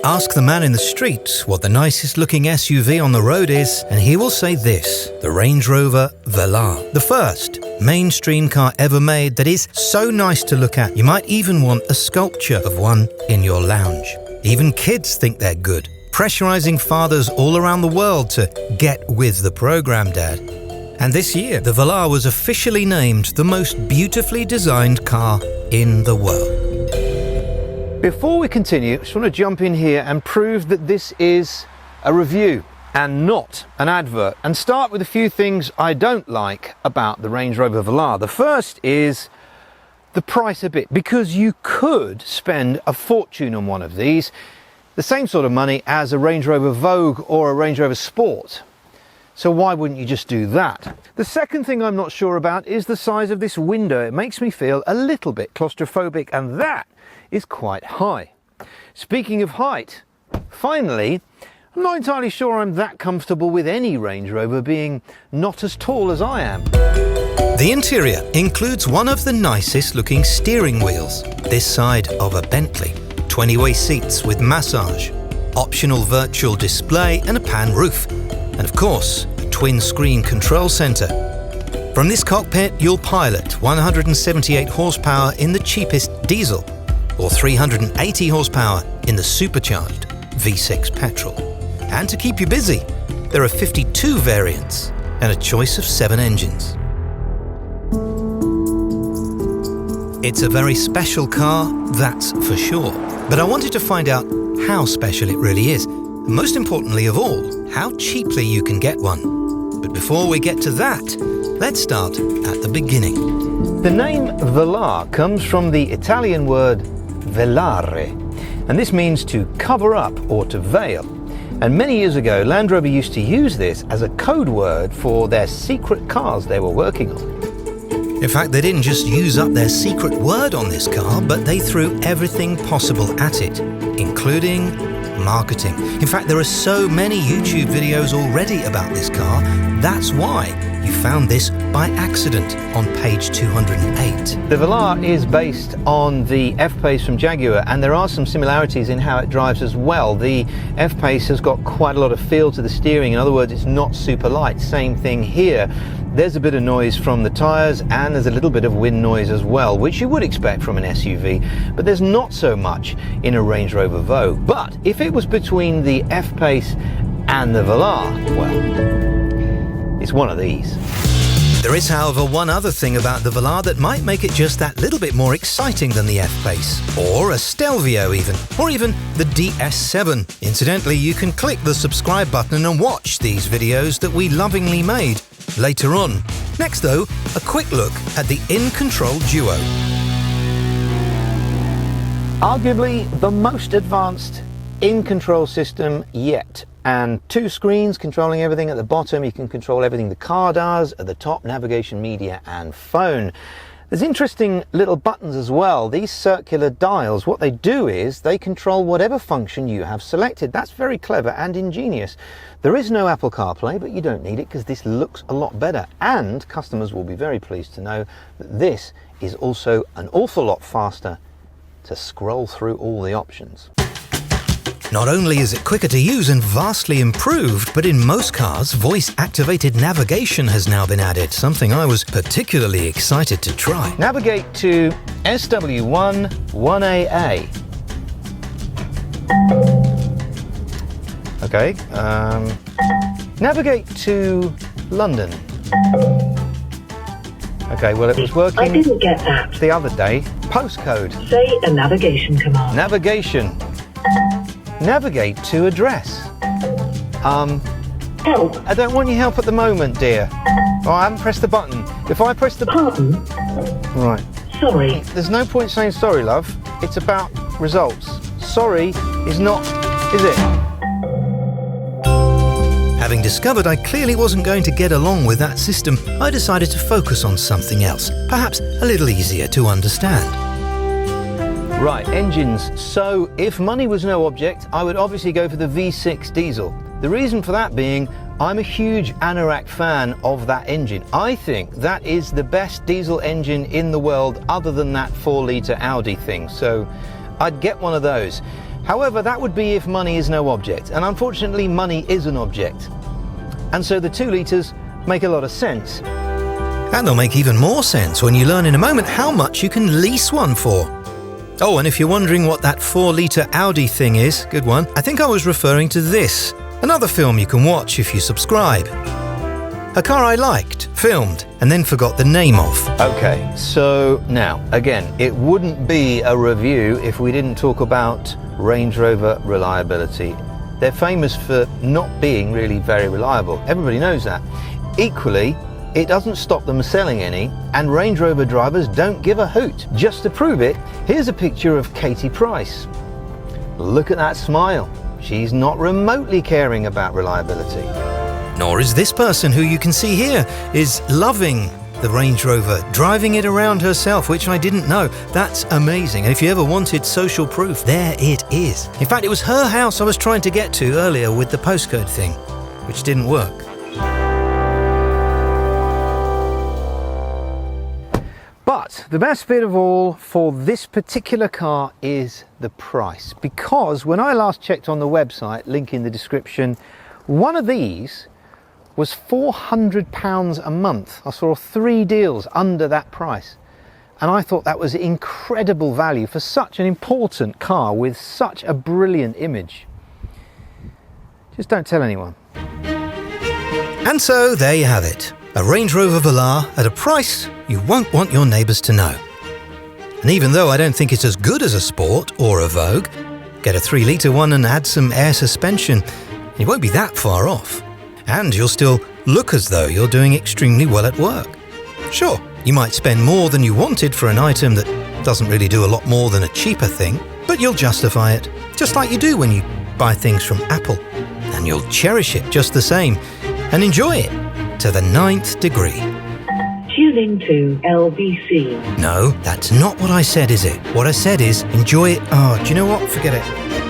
Ask the man in the street what the nicest looking SUV on the road is, and he will say this: the Range Rover Velar. The first mainstream car ever made that is so nice to look at, you might even want a sculpture of one in your lounge. Even kids think they're good, pressurizing fathers all around the world to get with the program, Dad. And this year, the Velar was officially named the most beautifully designed car in the world. Before we continue, I just want to jump in here and prove that this is a review and not an advert, and start with a few things I don't like about the Range Rover Velar. The first is the price a bit, because you could spend a fortune on one of these, the same sort of money as a Range Rover Vogue or a Range Rover Sport. So why wouldn't you just do that? The second thing I'm not sure about is the size of this window. It makes me feel a little bit claustrophobic, and that is quite high. Speaking of height, finally, I'm not entirely sure I'm that comfortable with any Range Rover being not as tall as I am. The interior includes one of the nicest looking steering wheels, this side of a Bentley, 20-way seats with massage, optional virtual display and a pan roof, and of course, a twin screen control center. From this cockpit, you'll pilot 178 horsepower in the cheapest diesel, or 380 horsepower in the supercharged V6 petrol. And to keep you busy, there are 52 variants and a choice of 7 engines. It's a very special car, that's for sure. But I wanted to find out how special it really is. And most importantly of all, how cheaply you can get one. But before we get to that, let's start at the beginning. The name Velar comes from the Italian word velare, and this means to cover up or to veil. And many years ago, Land Rover used to use this as a code word for their secret cars they were working on. In fact, they didn't just use up their secret word on this car, but they threw everything possible at it, including marketing. In fact, there are so many YouTube videos already about this car. That's why you found this by accident on page 208. The Velar is based on the F-Pace from Jaguar, and there are some similarities in how it drives as well. The F-Pace has got quite a lot of feel to the steering. In other words, it's not super light. Same thing here. There's a bit of noise from the tyres, and there's a little bit of wind noise as well, which you would expect from an SUV, but there's not so much in a Range Rover Vogue. But if it was between the F-Pace and the Velar, well, it's one of these. There is, however, one other thing about the Velar that might make it just that little bit more exciting than the F-Pace, or a Stelvio even, or even the DS7. Incidentally, you can click the subscribe button and watch these videos that we lovingly made later on. Next though, a quick look at the InControl Duo. Arguably the most advanced InControl system yet. And 2 screens controlling everything at the bottom. You can control everything the car does. At the top, navigation, media and phone. There's interesting little buttons as well. These circular dials, what they do is they control whatever function you have selected. That's very clever and ingenious. There is no Apple CarPlay, but you don't need it because this looks a lot better. And customers will be very pleased to know that this is also an awful lot faster to scroll through all the options. Not only is it quicker to use and vastly improved, but in most cars, voice-activated navigation has now been added, something I was particularly excited to try. Navigate to SW1 1AA. Okay, navigate to London. Okay, well it was working. I didn't get that. The other day. Postcode. Say a navigation command. Navigation. Navigate to address. Help. I don't want your help at the moment, dear. Oh, I haven't pressed the button. If I press the Pardon? Right. Sorry. There's no point saying sorry, love. It's about results. Sorry is not, is it? Having discovered I clearly wasn't going to get along with that system, I decided to focus on something else, perhaps a little easier to understand. Right, engines. So, if money was no object, I would obviously go for the V6 diesel. The reason for that being, I'm a huge Anorak fan of that engine. I think that is the best diesel engine in the world other than that 4-litre Audi thing. So, I'd get one of those. However, that would be if money is no object, and unfortunately money is an object. And so the 2 litres make a lot of sense. And they'll make even more sense when you learn in a moment how much you can lease one for. Oh, and if you're wondering what that 4-litre Audi thing is, good one, I think I was referring to this, another film you can watch if you subscribe. A car I liked, filmed, and then forgot the name of. Okay, so now, again, it wouldn't be a review if we didn't talk about Range Rover reliability. They're famous for not being really very reliable. Everybody knows that. Equally, it doesn't stop them selling any, and Range Rover drivers don't give a hoot. Just to prove it, here's a picture of Katie Price. Look at that smile. She's not remotely caring about reliability. Nor is this person, who you can see here is loving the Range Rover, driving it around herself, which I didn't know. That's amazing. And if you ever wanted social proof, there it is. In fact, it was her house I was trying to get to earlier with the postcode thing, which didn't work. But the best bit of all for this particular car is the price. Because when I last checked on the website, link in the description, one of these was £400 a month. I saw 3 deals under that price. And I thought that was incredible value for such an important car with such a brilliant image. Just don't tell anyone. And so there you have it. A Range Rover Velar at a price you won't want your neighbours to know. And even though I don't think it's as good as a Sport or a Vogue, get a 3-litre one and add some air suspension, and you won't be that far off. And you'll still look as though you're doing extremely well at work. Sure, you might spend more than you wanted for an item that doesn't really do a lot more than a cheaper thing, but you'll justify it, just like you do when you buy things from Apple. And you'll cherish it just the same, and enjoy it to the 9th degree. Tuning to LBC. No, that's not what I said, is it? What I said is, enjoy it. Oh, do you know what? Forget it.